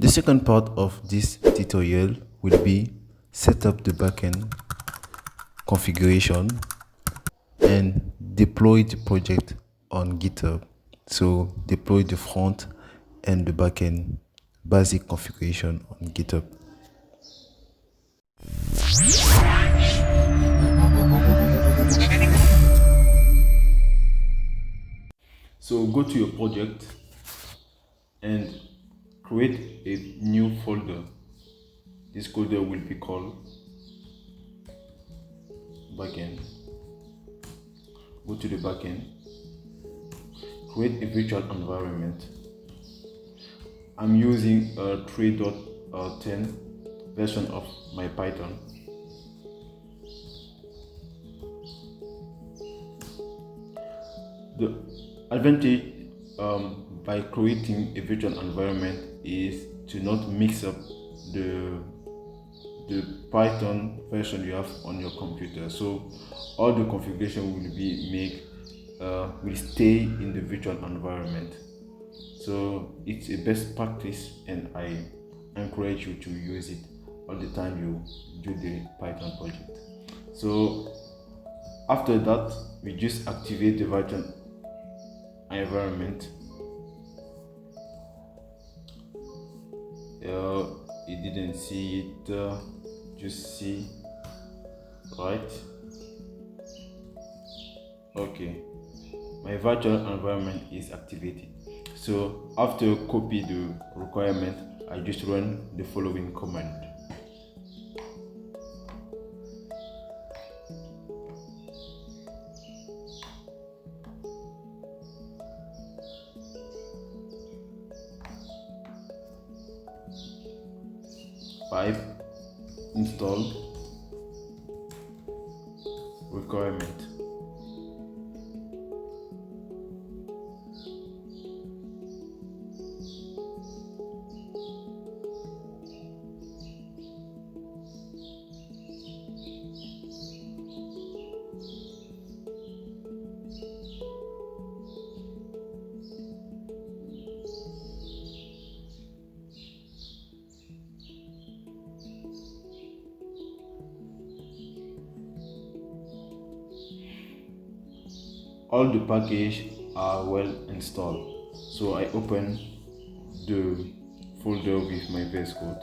The second part of this tutorial will be set up the backend configuration and deploy the project on GitHub. So deploy the front and the backend basic configuration on GitHub. So go to your project and create a new folder. This folder will be called backend. Go to the backend, create a virtual environment. I'm using a 3.10 version of my Python. The advantage by creating a virtual environment is to not mix up the Python version you have on your computer. So all the configuration will stay in the virtual environment. So it's a best practice, and I encourage you to use it all the time you do the Python project. So after that, we just activate the virtual environment. You didn't see it, just see, right? Okay, my virtual environment is activated. So after copy the requirement, I just run the following command. Pipe install requirement. All the packages are well installed, so I open the folder with my VS Code.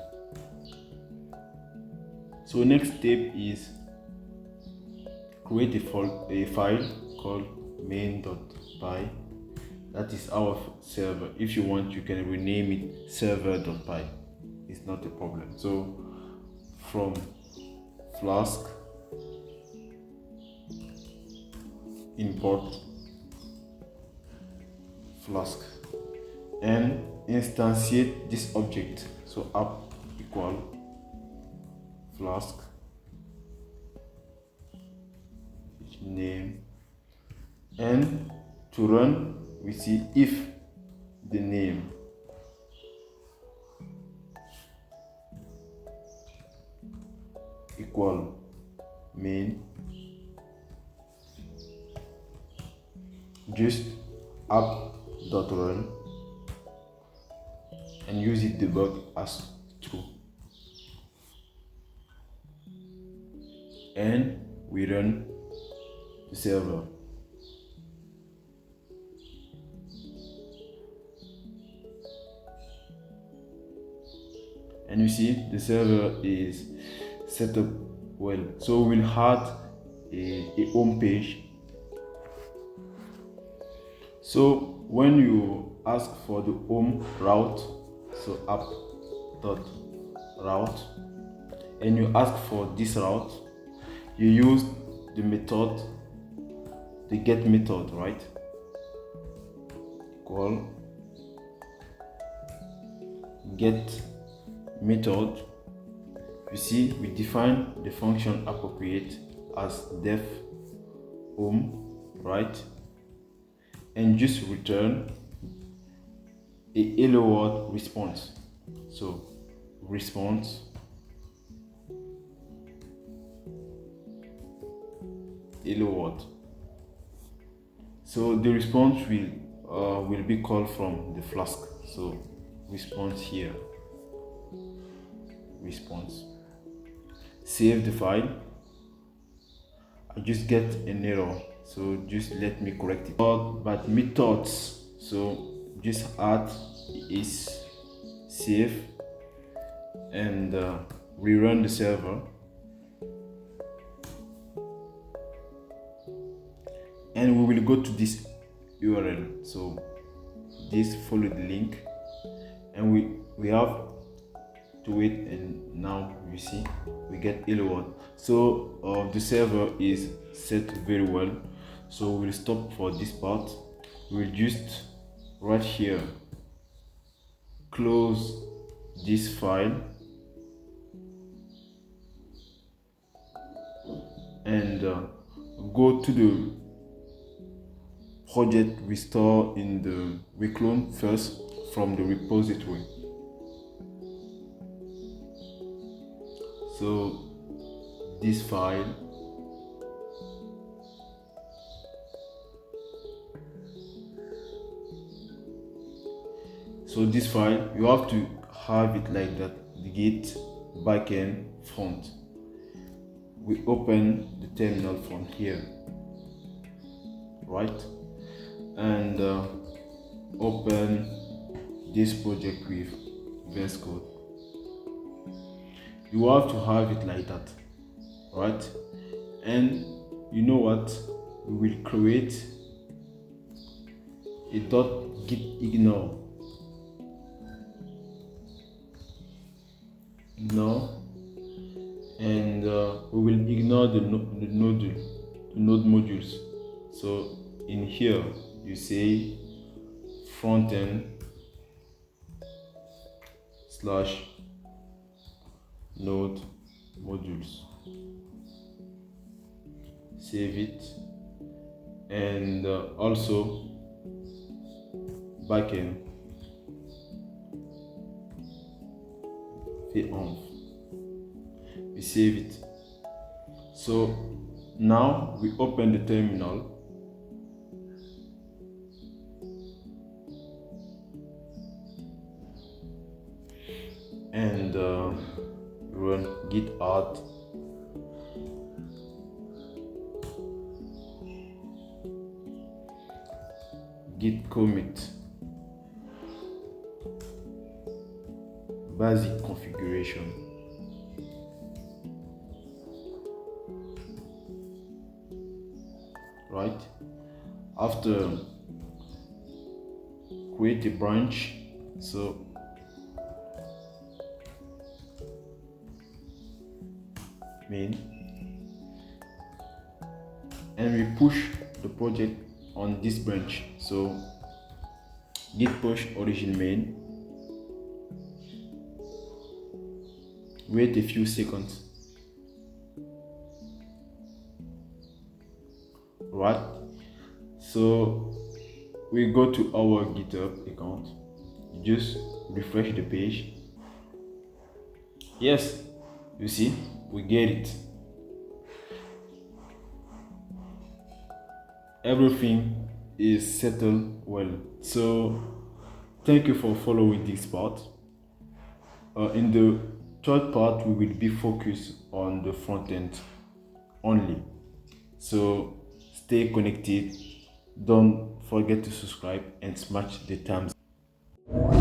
So next step is create a file called main.py. That is our server. If you want, you can rename it server.py. It's not a problem. So from Flask, import Flask and instantiate this object. So app equal Flask name, and to run we see if the name equal main, just app.run and use it debug as true, and we run the server. And you see the server is set up well. So we'll add a home page. So when you ask for the home route, so app.route, and you ask for this route, you use the method, the get method, right? Equal get method. You see, we define the function appropriate as def home, right? And just return a hello world response. So response hello world. So the response will be called from the Flask. So response here. response. Save the file. I just get an error, so just let me correct it. But methods, so just add is save and rerun the server, and we will go to this URL. So just follow the link, and we have to wait, and now you see we get hello. So the server is set very well, so we'll stop for this part. We'll just right here close this file and go to the project we store in the we clone first from the repository. So this file, you have to have it like that, the git backend front. We open the terminal from here, right, and open this project with VS Code. You have to have it like that, right? And you know what, we will create a .git ignore, and we will ignore the node modules. So in here you say frontend / node modules, save it, and also backend on. We save it. So now we open the terminal and run git add git commit basic configuration. Right, after create a branch, so main, and we push the project on this branch. So git push origin main, wait a few seconds, right? So we go to our GitHub account, just refresh the page. Yes, you see, we get it. Everything is settled well. So thank you for following this part. In the third part, we will be focused on the front end only. So stay connected. Don't forget to subscribe and smash the thumbs up.